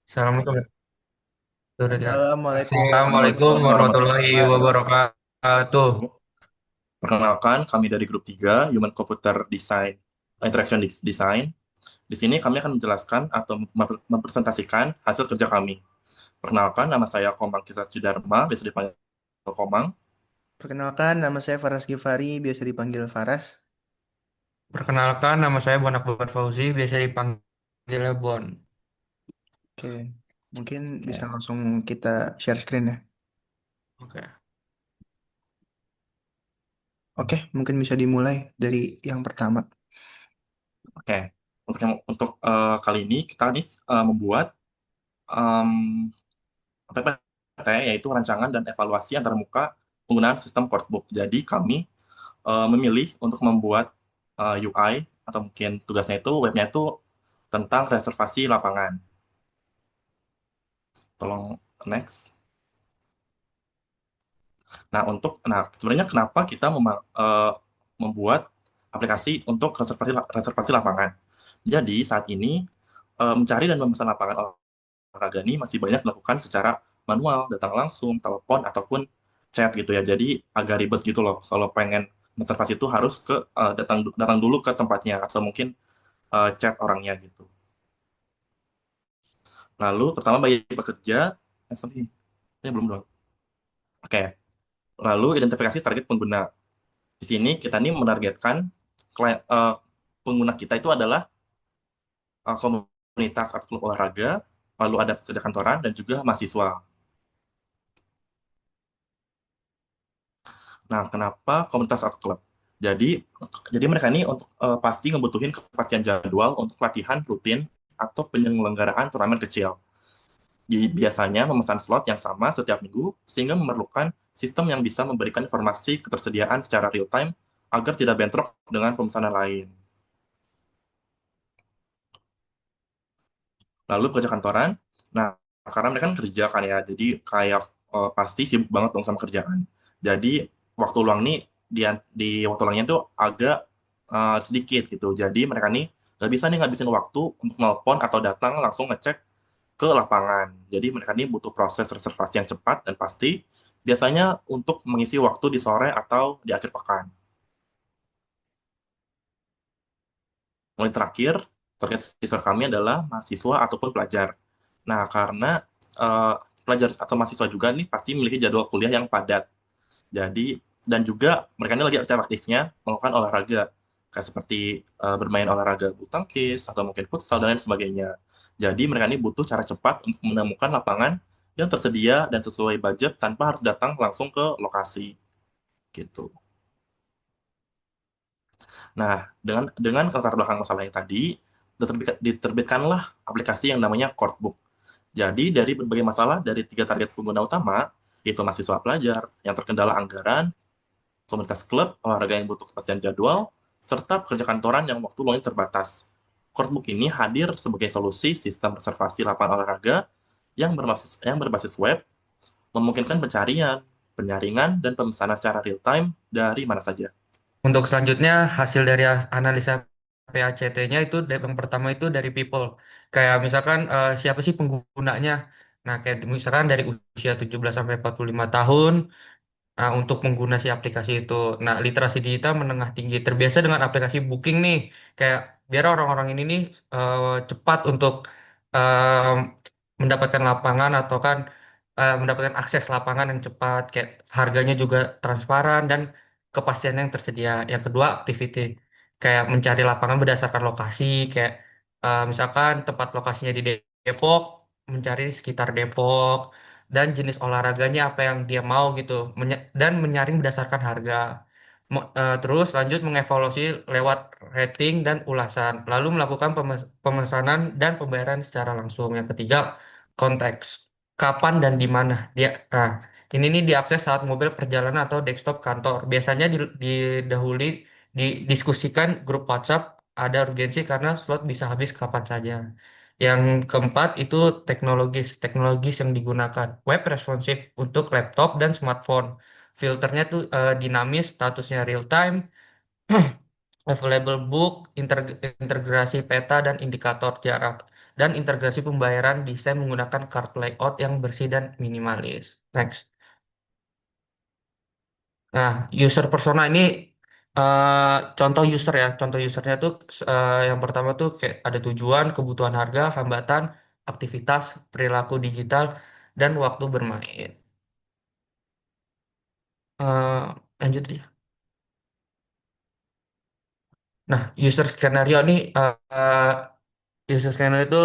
Assalamualaikum. Assalamualaikum Assalamualaikum warahmatullahi warahmatullahi wabarakatuh. wabarakatuh. Perkenalkan, kami dari grup 3 Human Computer Design, Design. Di sini kami akan menjelaskan atau mempresentasikan hasil kerja kami. Perkenalkan, nama saya Komang Kisah Dharma, biasa dipanggil Komang. Perkenalkan, nama saya Faras Givari, biasa dipanggil Faras. Perkenalkan, nama saya Bon Akbar Fauzi, biasa dipanggil Bon. Oke, mungkin bisa Oke, langsung kita share screen ya. Oke. Oke, mungkin bisa dimulai dari yang pertama. oke. Untuk kali ini kita nih membuat em, PPT, yaitu rancangan dan evaluasi antarmuka penggunaan sistem Cordbook. Jadi kami memilih untuk membuat UI atau mungkin tugasnya itu webnya itu tentang reservasi lapangan. Tolong next. Nah, sebenarnya kenapa kita membuat aplikasi untuk reservasi lapangan? Jadi saat ini mencari dan memesan lapangan olahraga ini masih banyak dilakukan secara manual, datang langsung, telepon ataupun chat gitu ya. Jadi agak ribet gitu loh. Kalau pengen reservasi itu harus datang datang dulu ke tempatnya atau mungkin chat orangnya gitu. Lalu terutama bagi pekerja, sorry, ini belum dong. Oke, lalu identifikasi target pengguna. Di sini kita nih menargetkan pengguna kita itu adalah komunitas atau klub olahraga, lalu ada pekerja kantoran dan juga mahasiswa. Nah, kenapa komunitas atau klub? Jadi, jadi mereka ini untuk pasti ngebutuhin kepastian jadwal untuk latihan rutin atau penyelenggaraan turnamen kecil. Biasanya memesan slot yang sama setiap minggu, sehingga memerlukan sistem yang bisa memberikan informasi ketersediaan secara real time agar tidak bentrok dengan pemesanan lain. Lalu pekerja kantoran, nah karena mereka kan kerja kan ya, jadi kayak pasti sibuk banget dong sama kerjaan. Jadi waktu luang nih di waktu luangnya tuh agak sedikit gitu. Jadi mereka nih nggak bisa nih ngabisin waktu untuk nelpon atau datang langsung ngecek ke lapangan. Jadi mereka ini butuh proses reservasi yang cepat dan pasti, biasanya untuk mengisi waktu di sore atau di akhir pekan. Mulai terakhir, target user kami adalah mahasiswa ataupun pelajar. Nah, karena eh, pelajar atau mahasiswa juga nih pasti memiliki jadwal kuliah yang padat. Jadi, dan juga mereka ini lagi aktif-aktifnya melakukan olahraga, kayak seperti bermain olahraga bulu tangkis, atau mungkin futsal, dan lain sebagainya. Jadi, mereka ini butuh cara cepat untuk menemukan lapangan yang tersedia dan sesuai budget tanpa harus datang langsung ke lokasi. Gitu. Nah, dengan latar belakang masalah yang tadi, diterbitkanlah aplikasi yang namanya Cordbook. Jadi, dari berbagai masalah dari tiga target pengguna utama, yaitu mahasiswa pelajar yang terkendala anggaran, komunitas klub, olahraga yang butuh kepastian jadwal, serta pekerja kantoran yang waktu luangnya terbatas. Cordbook ini hadir sebagai solusi sistem reservasi lapangan olahraga yang berbasis web, memungkinkan pencarian, penyaringan, dan pemesanan secara real time dari mana saja. Untuk selanjutnya, hasil dari analisa PACT-nya itu yang pertama itu dari people. Kayak misalkan siapa sih penggunanya? Nah, kayak misalkan dari usia 17 sampai 45 tahun. Nah, untuk pengguna si aplikasi itu. Nah, literasi digital menengah tinggi terbiasa dengan aplikasi booking nih. Kayak biar orang-orang ini nih cepat untuk eh, mendapatkan lapangan atau kan mendapatkan akses lapangan yang cepat. Kayak harganya juga transparan dan kepastian yang tersedia. Yang kedua, activity. Kayak mencari lapangan berdasarkan lokasi. Kayak misalkan tempat lokasinya di Depok, mencari di sekitar Depok dan jenis olahraganya apa yang dia mau gitu dan menyaring berdasarkan harga. Terus lanjut mengevaluasi lewat rating dan ulasan lalu melakukan pemesanan dan pembayaran secara langsung. Yang ketiga, konteks, kapan dan di mana dia. Nah, ini nih diakses saat mobil perjalanan atau desktop kantor, biasanya didahului didiskusikan grup WhatsApp. Ada urgensi karena slot bisa habis kapan saja. Yang keempat itu teknologis yang digunakan. Web responsif untuk laptop dan smartphone. Filternya tuh dinamis, statusnya real time, available book, integrasi peta dan indikator jarak. dan integrasi pembayaran desain menggunakan card layout yang bersih dan minimalis. Next. Nah, user persona ini contoh user ya. Contoh usernya tuh yang pertama tuh kayak ada tujuan, kebutuhan harga, hambatan, aktivitas, perilaku digital, dan waktu bermain. Lanjut aja. Nah, user skenario ini user scanner itu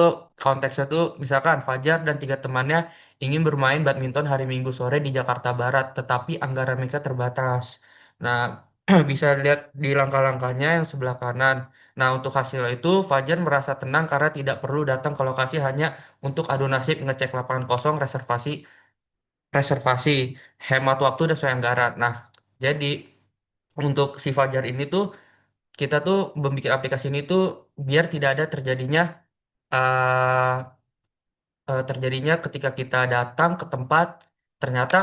konteksnya tuh misalkan Fajar dan tiga temannya ingin bermain badminton hari Minggu sore di Jakarta Barat, tetapi anggaran mereka terbatas. Nah, bisa lihat di langkah-langkahnya yang sebelah kanan. Nah, untuk hasil itu Fajar merasa tenang karena tidak perlu datang ke lokasi hanya untuk adu nasib ngecek lapangan kosong, reservasi, reservasi, hemat waktu dan sesuai anggaran. Nah, jadi untuk si Fajar ini tuh kita tuh membuat aplikasi ini tuh biar tidak ada eh, terjadinya ketika kita datang ke tempat ternyata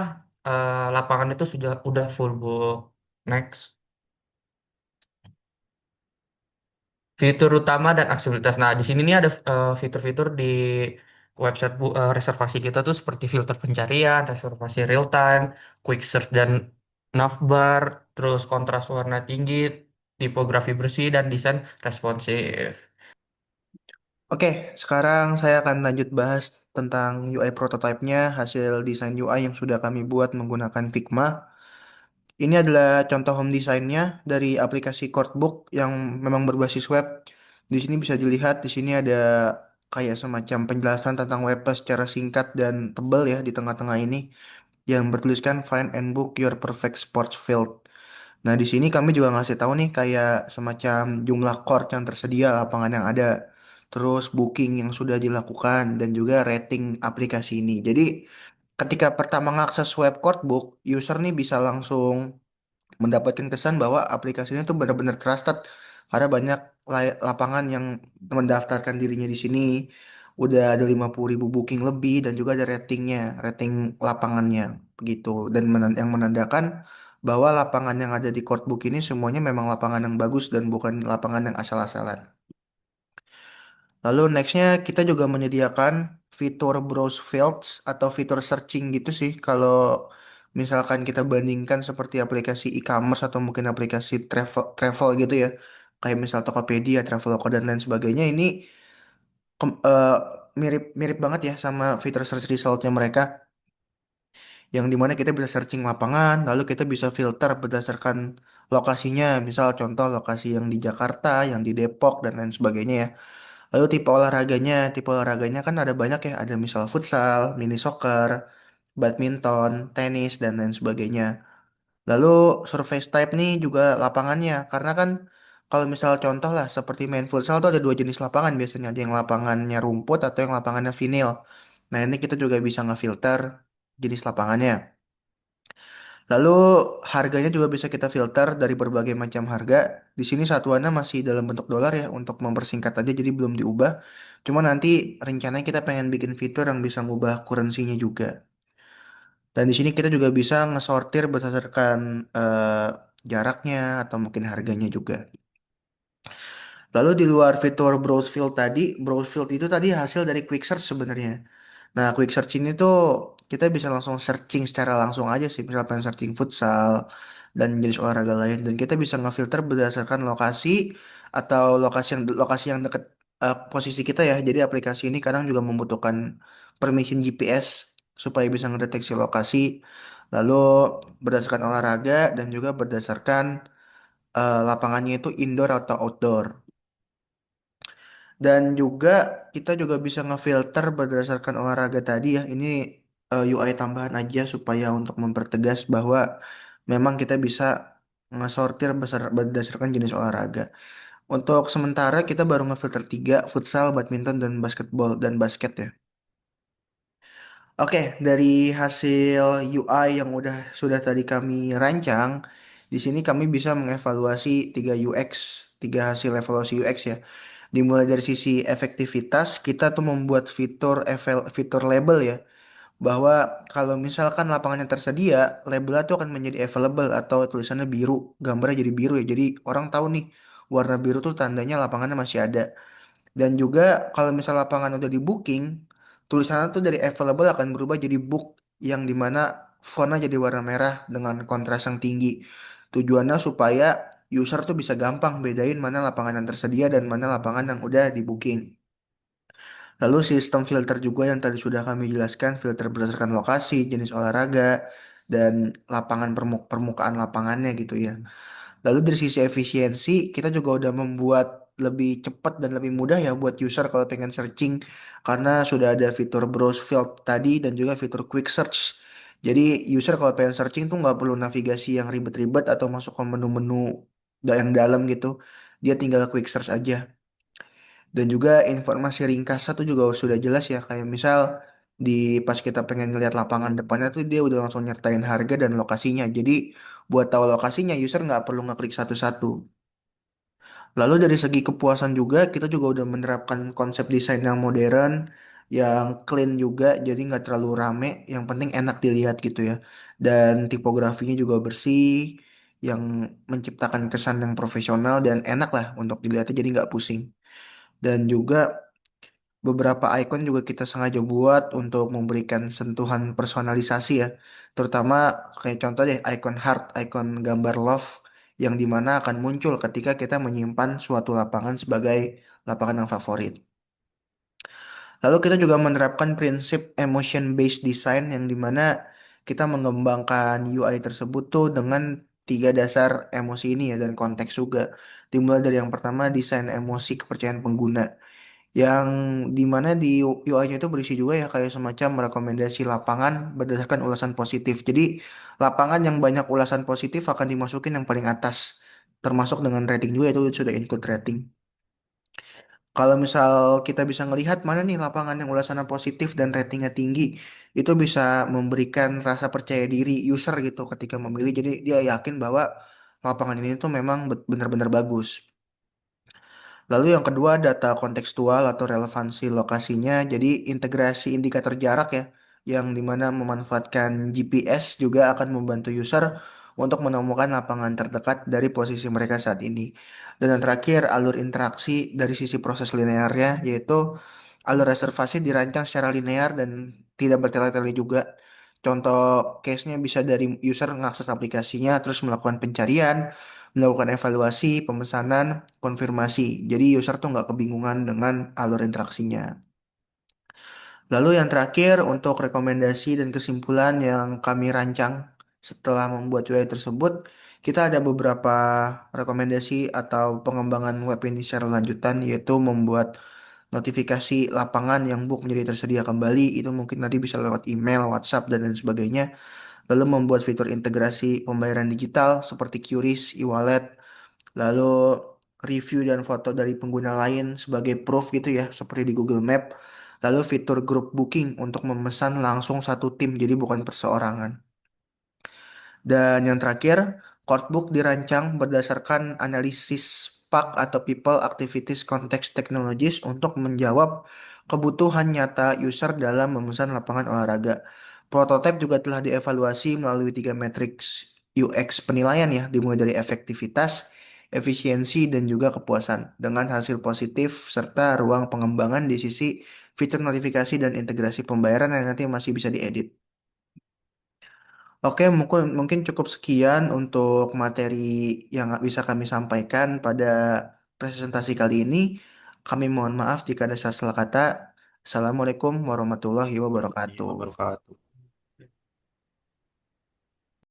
lapangan itu sudah udah full book. Next. Fitur utama dan aksesibilitas. Nah, di sini nih ada fitur-fitur di website reservasi kita tuh seperti filter pencarian, reservasi real time, quick search dan navbar, terus kontras warna tinggi, tipografi bersih dan desain responsif. Oke, sekarang saya akan lanjut bahas tentang UI prototype-nya, hasil desain UI yang sudah kami buat menggunakan Figma. Ini adalah contoh home design-nya dari aplikasi Cordbook yang memang berbasis web. Di sini bisa dilihat, di sini ada kayak semacam penjelasan tentang webnya secara singkat dan tebal ya di tengah-tengah ini yang bertuliskan Find and Book Your Perfect Sports Field. Nah, di sini kami juga ngasih tahu nih kayak semacam jumlah court yang tersedia, lapangan yang ada, terus booking yang sudah dilakukan dan juga rating aplikasi ini. Jadi, ketika pertama mengakses web Courtbook, user nih bisa langsung mendapatkan kesan bahwa aplikasi ini tuh benar-benar trusted karena banyak lapangan yang mendaftarkan dirinya di sini. Udah ada 50.000 booking lebih dan juga ada ratingnya, rating lapangannya begitu. Dan yang menandakan bahwa lapangan yang ada di Courtbook ini semuanya memang lapangan yang bagus dan bukan lapangan yang asal-asalan. Lalu nextnya kita juga menyediakan fitur browse fields atau fitur searching gitu sih. Kalau misalkan kita bandingkan seperti aplikasi e-commerce atau mungkin aplikasi travel travel gitu ya, kayak misal Tokopedia, Traveloka dan lain sebagainya, ini kem- eh, mirip mirip banget ya sama fitur search resultnya mereka, yang dimana kita bisa searching lapangan, lalu kita bisa filter berdasarkan lokasinya, misal contoh lokasi yang di Jakarta, yang di Depok dan lain sebagainya ya. Lalu tipe olahraganya kan ada banyak ya, ada misal futsal, mini soccer, badminton, tenis, dan lain sebagainya. Lalu surface type nih juga lapangannya, karena kan kalau misal contoh lah seperti main futsal tuh ada dua jenis lapangan biasanya, ada yang lapangannya rumput atau yang lapangannya vinil. Nah ini kita juga bisa ngefilter jenis lapangannya. Lalu harganya juga bisa kita filter dari berbagai macam harga. Di sini satuannya masih dalam bentuk dolar ya untuk mempersingkat aja jadi belum diubah. Cuma nanti rencananya kita pengen bikin fitur yang bisa ngubah currency-nya juga. Dan di sini kita juga bisa ngesortir berdasarkan jaraknya atau mungkin harganya juga. Lalu di luar fitur browse field tadi, browse field itu tadi hasil dari quick search sebenarnya. Nah, quick search ini tuh kita bisa langsung searching secara langsung aja sih, misalkan searching futsal dan jenis olahraga lain. Dan kita bisa ngefilter berdasarkan lokasi atau lokasi yang dekat posisi kita ya. Jadi aplikasi ini kadang juga membutuhkan permission GPS supaya bisa ngedeteksi lokasi. Lalu berdasarkan olahraga dan juga berdasarkan lapangannya itu indoor atau outdoor. Dan juga kita juga bisa ngefilter berdasarkan olahraga tadi ya. Ini UI tambahan aja supaya untuk mempertegas bahwa memang kita bisa ngesortir berdasarkan jenis olahraga. Untuk sementara kita baru ngefilter tiga, futsal, badminton, dan basketball dan basket ya. Oke, dari hasil UI yang sudah tadi kami rancang, di sini kami bisa mengevaluasi tiga UX, tiga hasil evaluasi UX ya. Dimulai dari sisi efektivitas, kita tuh membuat fitur label ya, bahwa kalau misalkan lapangannya tersedia, labelnya tuh akan menjadi available atau tulisannya biru, gambarnya jadi biru ya. Jadi orang tahu nih warna biru tuh tandanya lapangannya masih ada. Dan juga kalau misal lapangan udah di booking, tulisannya tuh dari available akan berubah jadi book yang dimana fontnya jadi warna merah dengan kontras yang tinggi. Tujuannya supaya user tuh bisa gampang bedain mana lapangan yang tersedia dan mana lapangan yang udah di booking. Lalu sistem filter juga yang tadi sudah kami jelaskan, filter berdasarkan lokasi, jenis olahraga, dan lapangan permukaan lapangannya gitu ya. Lalu dari sisi efisiensi, kita juga udah membuat lebih cepat dan lebih mudah ya buat user kalau pengen searching karena sudah ada fitur browse field tadi dan juga fitur quick search. Jadi user kalau pengen searching tuh nggak perlu navigasi yang ribet-ribet atau masuk ke menu-menu yang dalam gitu. Dia tinggal quick search aja. Dan juga informasi ringkasnya tuh juga sudah jelas ya kayak misal di pas kita pengen ngeliat lapangan depannya tuh dia udah langsung nyertain harga dan lokasinya. Jadi buat tahu lokasinya user nggak perlu ngeklik satu-satu. Lalu dari segi kepuasan juga kita juga udah menerapkan konsep desain yang modern, yang clean juga, jadi nggak terlalu rame, yang penting enak dilihat gitu ya. Dan tipografinya juga bersih, yang menciptakan kesan yang profesional dan enak lah untuk dilihatnya jadi nggak pusing. Dan juga beberapa icon juga kita sengaja buat untuk memberikan sentuhan personalisasi ya. Terutama kayak contoh deh icon heart, icon gambar love yang dimana akan muncul ketika kita menyimpan suatu lapangan sebagai lapangan yang favorit. Lalu kita juga menerapkan prinsip emotion based design yang dimana kita mengembangkan UI tersebut tuh dengan tiga dasar emosi ini ya dan konteks juga. Dimulai dari yang pertama desain emosi kepercayaan pengguna yang dimana di UI-nya itu berisi juga ya kayak semacam rekomendasi lapangan berdasarkan ulasan positif. Jadi lapangan yang banyak ulasan positif akan dimasukin yang paling atas, termasuk dengan rating juga itu sudah include rating. Kalau misal kita bisa ngelihat mana nih lapangan yang ulasannya positif dan ratingnya tinggi, itu bisa memberikan rasa percaya diri user gitu ketika memilih. Jadi dia yakin bahwa lapangan ini tuh memang benar-benar bagus. Lalu yang kedua data kontekstual atau relevansi lokasinya. Jadi integrasi indikator jarak ya, yang dimana memanfaatkan GPS juga akan membantu user untuk menemukan lapangan terdekat dari posisi mereka saat ini. Dan yang terakhir alur interaksi dari sisi proses linearnya, yaitu alur reservasi dirancang secara linear dan tidak bertele-tele juga. Contoh case-nya bisa dari user mengakses aplikasinya, terus melakukan pencarian, melakukan evaluasi, pemesanan, konfirmasi. Jadi user tuh nggak kebingungan dengan alur interaksinya. Lalu yang terakhir untuk rekomendasi dan kesimpulan yang kami rancang setelah membuat UI tersebut, kita ada beberapa rekomendasi atau pengembangan web ini secara lanjutan yaitu membuat notifikasi lapangan yang book menjadi tersedia kembali itu mungkin nanti bisa lewat email, WhatsApp dan lain sebagainya. Lalu membuat fitur integrasi pembayaran digital seperti QRIS, e-wallet, lalu review dan foto dari pengguna lain sebagai proof gitu ya, seperti di Google Map. Lalu fitur group booking untuk memesan langsung satu tim, jadi bukan perseorangan. Dan yang terakhir, Codebook dirancang berdasarkan analisis PAC atau People Activities Context Technologies untuk menjawab kebutuhan nyata user dalam memesan lapangan olahraga. Prototipe juga telah dievaluasi melalui tiga matriks UX penilaian ya, dimulai dari efektivitas, efisiensi, dan juga kepuasan, dengan hasil positif serta ruang pengembangan di sisi fitur notifikasi dan integrasi pembayaran yang nanti masih bisa diedit. Oke, mungkin cukup sekian untuk materi yang bisa kami sampaikan pada presentasi kali ini. Kami mohon maaf jika ada salah kata. Assalamualaikum warahmatullahi Warahmatullahi wabarakatuh. wabarakatuh.